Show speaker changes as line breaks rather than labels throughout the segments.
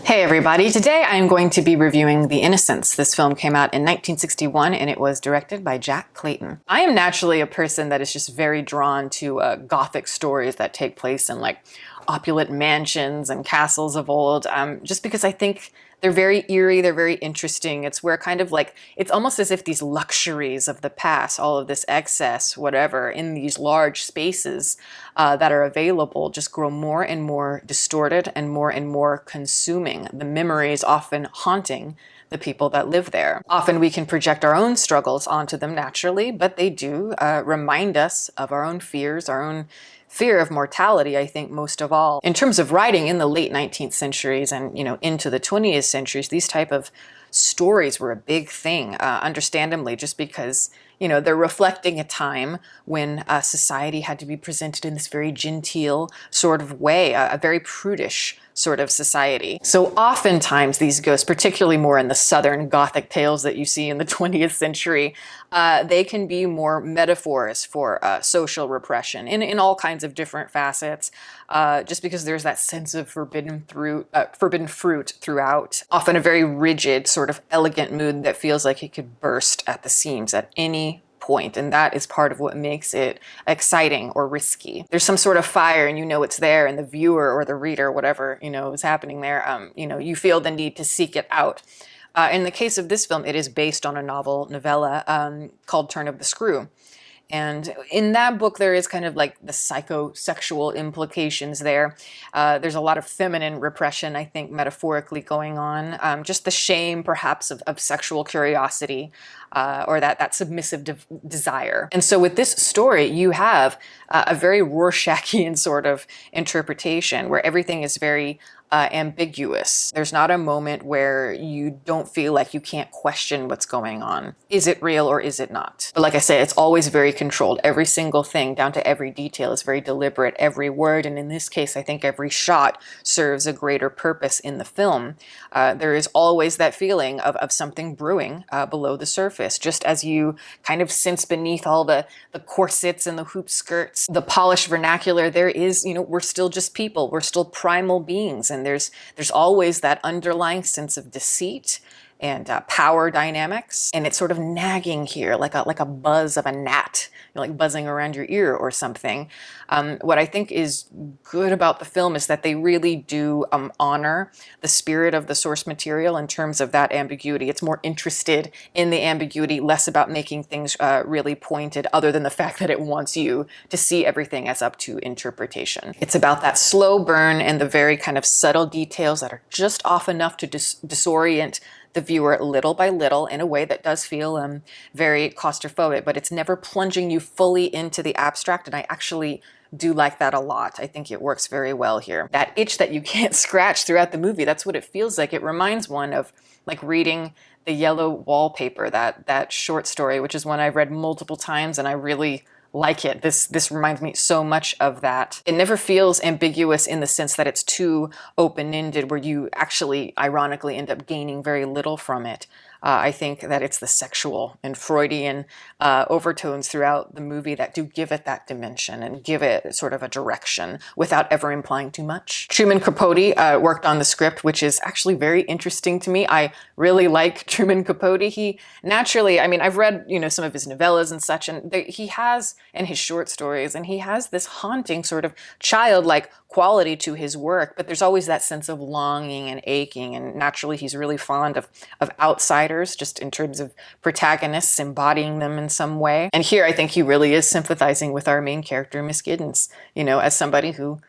Hey everybody, today I am going to be reviewing The Innocents. This film came out in 1961 and it was directed by Jack Clayton. I am naturally a person that is just very drawn to gothic stories that take place in like opulent mansions and castles of old, just because I think they're very eerie, they're very interesting. It's where kind of like, it's almost as if these luxuries of the past, all of this excess, whatever, in these large spaces that are available just grow more and more distorted and more consuming. The memories often haunting the people that live there. Often we can project our own struggles onto them naturally, but they do remind us of our own fears, our own fear of mortality, I think, most of all. In terms of writing in the late 19th centuries and, into the 20th centuries, these type of stories were a big thing, understandably, just because, they're reflecting a time when society had to be presented in this very genteel sort of way, a very prudish sort of society. So oftentimes these ghosts, particularly more in the Southern Gothic tales that you see in the 20th century, they can be more metaphors for social repression in all kinds of different facets, just because there's that sense of forbidden fruit throughout. Often a very rigid, sort of elegant mood that feels like it could burst at the seams at any point, and that is part of what makes it exciting or risky. There's some sort of fire and it's there, and the viewer or the reader, whatever is happening there, you feel the need to seek it out. In the case of this film, it is based on a novella called Turn of the Screw. And in that book, there is kind of like the psychosexual implications there. There's a lot of feminine repression, I think, metaphorically going on. Just the shame, perhaps, of sexual curiosity, or that submissive desire. And so with this story, you have a very Rorschach-ian sort of interpretation where everything is very ambiguous. There's not a moment where you don't feel like you can't question what's going on. Is it real or is it not? But like I say, it's always very controlled. Every single thing, down to every detail, is very deliberate. Every word, and in this case, I think every shot serves a greater purpose in the film. There is always that feeling of something brewing below the surface, just as you kind of sense beneath all the corsets and the hoop skirts, the polished vernacular. There is, we're still just people. We're still primal beings. And there's always that underlying sense of deceit and power dynamics, and it's sort of nagging here, like a buzz of a gnat, like buzzing around your ear or something. What I think is good about the film is that they really do honor the spirit of the source material in terms of that ambiguity. It's more interested in the ambiguity, less about making things really pointed, other than the fact that it wants you to see everything as up to interpretation. It's about that slow burn and the very kind of subtle details that are just off enough to disorient the viewer little by little in a way that does feel very claustrophobic, but it's never plunging you fully into the abstract, and I actually do like that a lot. I think it works very well here. That itch that you can't scratch throughout the movie, that's what it feels like. It reminds one of like reading The Yellow Wallpaper, that short story, which is one I've read multiple times and I really like it. This reminds me so much of that. It never feels ambiguous in the sense that it's too open-ended, where you actually ironically end up gaining very little from it. I think that it's the sexual and Freudian overtones throughout the movie that do give it that dimension and give it sort of a direction without ever implying too much. Truman Capote worked on the script, which is actually very interesting to me. I really like Truman Capote. He naturally, I've read, some of his novellas and such, and he has, and his short stories, and he has this haunting sort of childlike quality to his work, but there's always that sense of longing and aching, and naturally he's really fond of outsiders, just in terms of protagonists, embodying them in some way. And here I think he really is sympathizing with our main character, Miss Giddens, as somebody who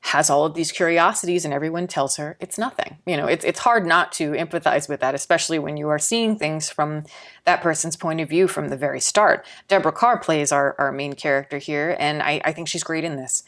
has all of these curiosities and everyone tells her it's nothing. It's hard not to empathize with that, especially when you are seeing things from that person's point of view from the very start. Deborah Kerr plays our main character here, and I think she's great in this.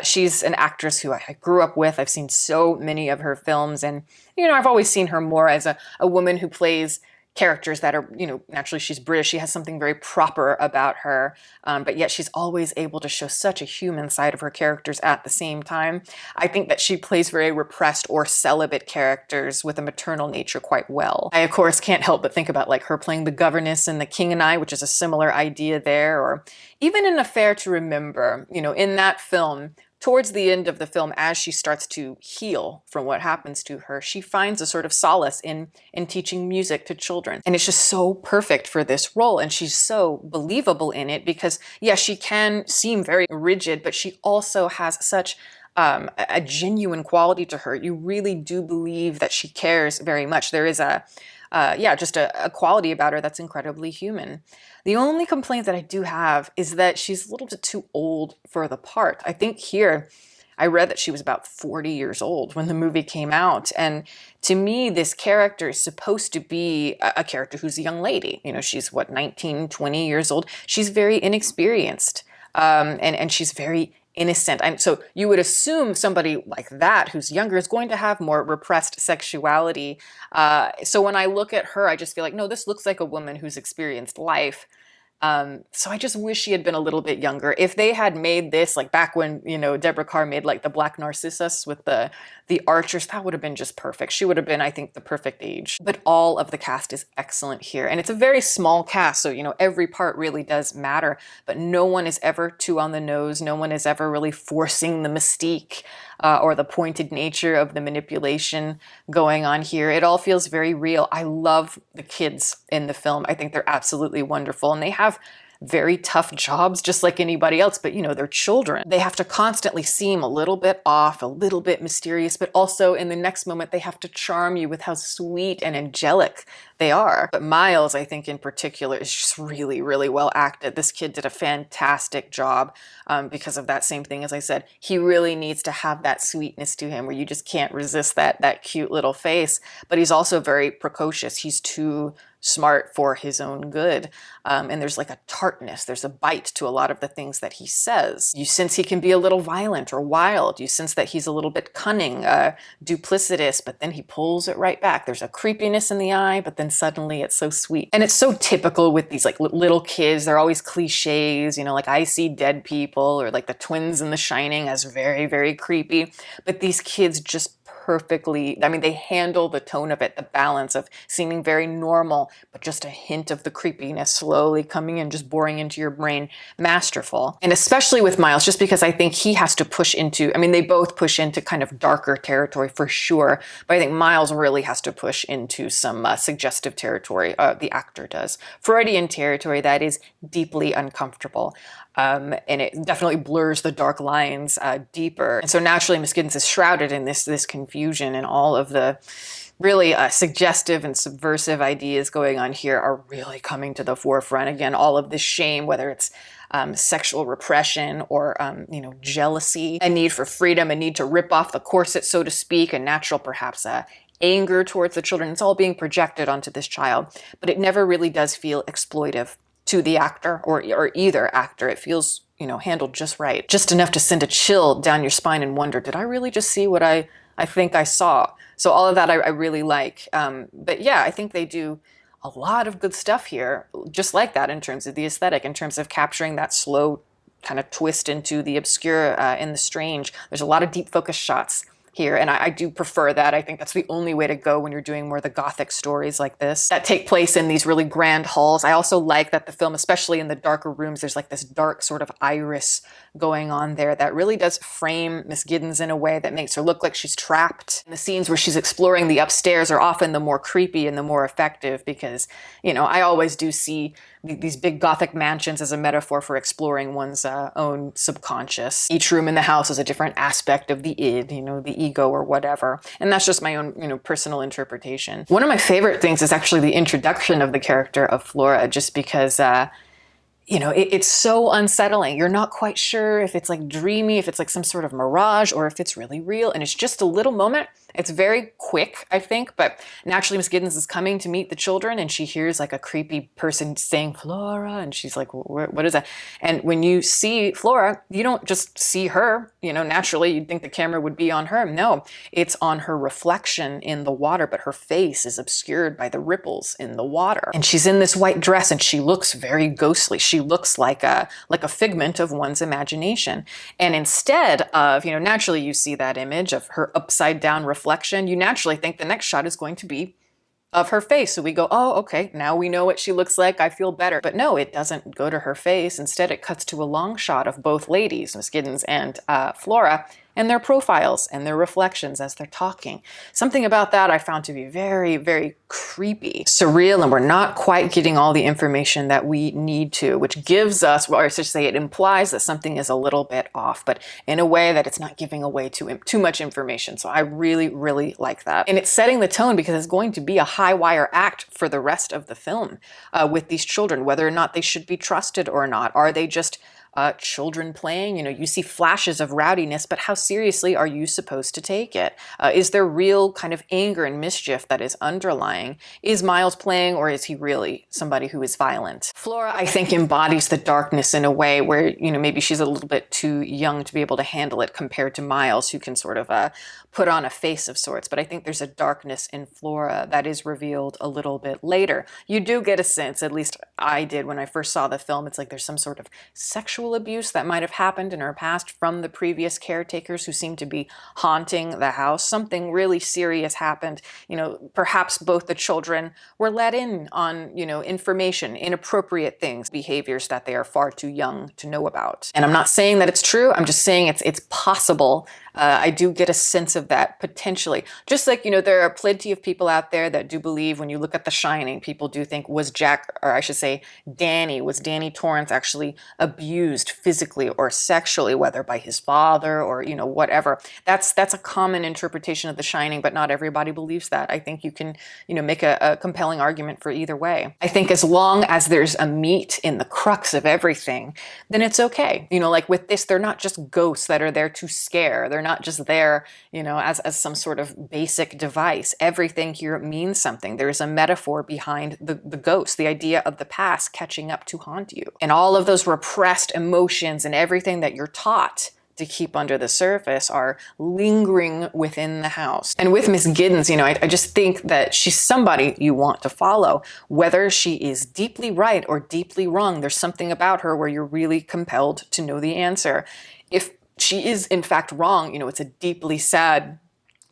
She's an actress who I grew up with. I've seen so many of her films, and I've always seen her more as a woman who plays characters that are, naturally she's British. She has something very proper about her, but yet she's always able to show such a human side of her characters at the same time. I think that she plays very repressed or celibate characters with a maternal nature quite well. I, of course, can't help but think about like her playing the governess in The King and I, which is a similar idea there, or even in Affair to Remember, in that film, towards the end of the film, as she starts to heal from what happens to her, she finds a sort of solace in teaching music to children. And it's just so perfect for this role. And she's so believable in it because, yeah, she can seem very rigid, but she also has such a genuine quality to her. You really do believe that she cares very much. There is just a quality about her that's incredibly human. The only complaint that I do have is that she's a little bit too old for the part. I think here, I read that she was about 40 years old when the movie came out. And to me, this character is supposed to be a character who's a young lady. You know, she's what, 19, 20 years old. She's very inexperienced. And she's very innocent. So you would assume somebody like that who's younger is going to have more repressed sexuality. So when I look at her, I just feel like, no, this looks like a woman who's experienced life. So I just wish she had been a little bit younger. If they had made this like back when, Deborah Carr made like the Black Narcissus with the archers, that would have been just perfect. She would have been, I think, the perfect age. But all of the cast is excellent here. And it's a very small cast, so, every part really does matter. But no one is ever too on the nose. No one is ever really forcing the mystique or the pointed nature of the manipulation going on here. It all feels very real. I love the kids in the film. I think they're absolutely wonderful. And they have very tough jobs just like anybody else, but they're children. They have to constantly seem a little bit off, a little bit mysterious, but also in the next moment they have to charm you with how sweet and angelic they are. But Miles, I think in particular, is just really, really well acted. This kid did a fantastic job because of that same thing. As I said, he really needs to have that sweetness to him where you just can't resist that cute little face. But he's also very precocious. He's too smart for his own good. And there's like a tartness, there's a bite to a lot of the things that he says. You sense he can be a little violent or wild. You sense that he's a little bit cunning, duplicitous, but then he pulls it right back. There's a creepiness in the eye, but then suddenly it's so sweet. And it's so typical with these like little kids. They're always cliches, like I see dead people, or like the twins in The Shining as very, very creepy. But these kids just perfectly, they handle the tone of it, the balance of seeming very normal, but just a hint of the creepiness slowly coming in, just boring into your brain. Masterful. And especially with Miles, just because I think he has to push into, they both push into kind of darker territory for sure, but I think Miles really has to push into some suggestive territory. The actor does. Freudian territory that is deeply uncomfortable. And it definitely blurs the dark lines deeper. And so naturally, Miss Giddens is shrouded in this confusion, and all of the really suggestive and subversive ideas going on here are really coming to the forefront. Again, all of this shame, whether it's sexual repression or, jealousy, a need for freedom, a need to rip off the corset, so to speak, a natural, perhaps, anger towards the children. It's all being projected onto this child, but it never really does feel exploitive to the actor or either actor. It feels, handled just right. Just enough to send a chill down your spine and wonder, did I really just see what I think I saw? So all of that I really like. But yeah, I think they do a lot of good stuff here, just like that in terms of the aesthetic, in terms of capturing that slow kind of twist into the obscure and the strange. There's a lot of deep focus shots here, and I do prefer that. I think that's the only way to go when you're doing more of the Gothic stories like this that take place in these really grand halls. I also like that the film, especially in the darker rooms, there's like this dark sort of iris going on there that really does frame Miss Giddens in a way that makes her look like she's trapped. And the scenes where she's exploring the upstairs are often the more creepy and the more effective because, I always do see these big Gothic mansions as a metaphor for exploring one's own subconscious. Each room in the house is a different aspect of the id, the ego or whatever. And that's just my own, personal interpretation. One of my favorite things is actually the introduction of the character of Flora, just because it's so unsettling. You're not quite sure if it's like dreamy, if it's like some sort of mirage, or if it's really real. And it's just a little moment. It's very quick, I think, but naturally Miss Giddens is coming to meet the children and she hears like a creepy person saying Flora, and she's like, what is that? And when you see Flora, you don't just see her, naturally you'd think the camera would be on her. No, it's on her reflection in the water, but her face is obscured by the ripples in the water. And she's in this white dress and she looks very ghostly. She looks like a figment of one's imagination. And instead of, naturally you see that image of her upside down reflection, you naturally think the next shot is going to be of her face. So we go, oh, okay, now we know what she looks like. I feel better. But no, it doesn't go to her face. Instead, it cuts to a long shot of both ladies, Miss Giddens and Flora, and their profiles and their reflections as they're talking. Something about that I found to be very, very creepy, surreal, and we're not quite getting all the information that we need to, which gives us, or I should say, it implies that something is a little bit off, but in a way that it's not giving away too much information. So I really, really like that. And it's setting the tone because it's going to be a high wire act for the rest of the film with these children, whether or not they should be trusted or not. Are they just children playing? You know, you see flashes of rowdiness, but how seriously are you supposed to take it? Is there real kind of anger and mischief that is underlying? Is Miles playing, or is he really somebody who is violent? Flora, I think, embodies the darkness in a way where, you know, maybe she's a little bit too young to be able to handle it compared to Miles, who can sort of put on a face of sorts. But I think there's a darkness in Flora that is revealed a little bit later. You do get a sense, at least I did when I first saw the film, it's like there's some sort of sexual abuse that might have happened in her past from the previous caretakers who seem to be haunting the house. Something really serious happened. You know, perhaps both the children were let in on, you know, information, inappropriate things, behaviors that they are far too young to know about. And I'm not saying that it's true. I'm just saying it's possible. I do get a sense of that potentially. Just like, you know, there are plenty of people out there that do believe when you look at The Shining, people do think, was Jack, or I should say was Danny Torrance actually abused physically or sexually, whether by his father or, you know, whatever. That's a common interpretation of The Shining, but not everybody believes that. I think you can, you know, make a compelling argument for either way. I think as long as there's a meat in the crux of everything, then it's okay. You know, like with this, they're not just ghosts that are there to scare. They're not just there, you know, as some sort of basic device. Everything here means something. There's a metaphor behind the ghost, the idea of the past catching up to haunt you. And all of those repressed emotions and everything that you're taught to keep under the surface are lingering within the house. And with Miss Giddens, you know, I just think that she's somebody you want to follow. Whether she is deeply right or deeply wrong, there's something about her where you're really compelled to know the answer. If she is in fact wrong, you know, it's a deeply sad,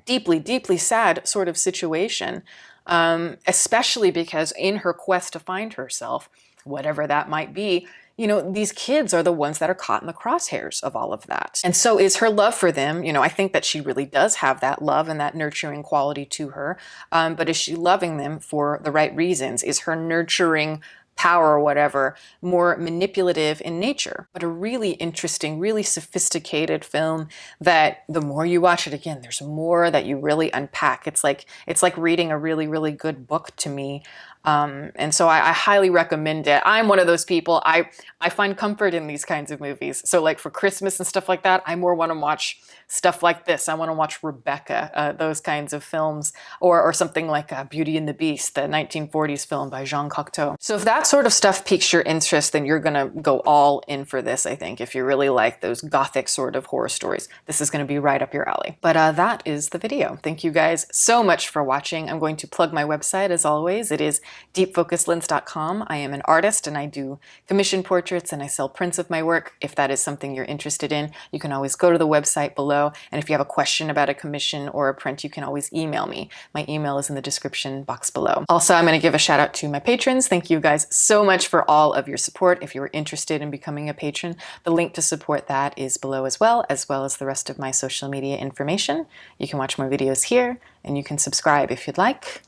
deeply sad sort of situation, especially because in her quest to find herself, whatever that might be, you know, these kids are the ones that are caught in the crosshairs of all of that. And so is her love for them. You know, I think that she really does have that love and that nurturing quality to her. But is she loving them for the right reasons? Is her nurturing power or whatever more manipulative in nature? But a really interesting, really sophisticated film that the more you watch it again, there's more that you really unpack. It's like reading a really, really good book to me. And so I highly recommend it. I'm one of those people, I find comfort in these kinds of movies. So like for Christmas and stuff like that, I more want to watch stuff like this. I want to watch Rebecca, those kinds of films, or something like Beauty and the Beast, the 1940s film by Jean Cocteau. So if that sort of stuff piques your interest, then you're going to go all in for this, I think. If you really like those gothic sort of horror stories, this is going to be right up your alley. But that is the video. Thank you guys so much for watching. I'm going to plug my website as always. It is deepfocuslens.com. I am an artist and I do commission portraits and I sell prints of my work. If that is something you're interested in, you can always go to the website below. And if you have a question about a commission or a print, you can always email me. My email is in the description box below. Also, I'm going to give a shout out to my patrons. Thank you guys so much for all of your support. If you are interested in becoming a patron, the link to support that is below as well as the rest of my social media information. You can watch more videos here and you can subscribe if you'd like.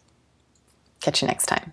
Catch you next time.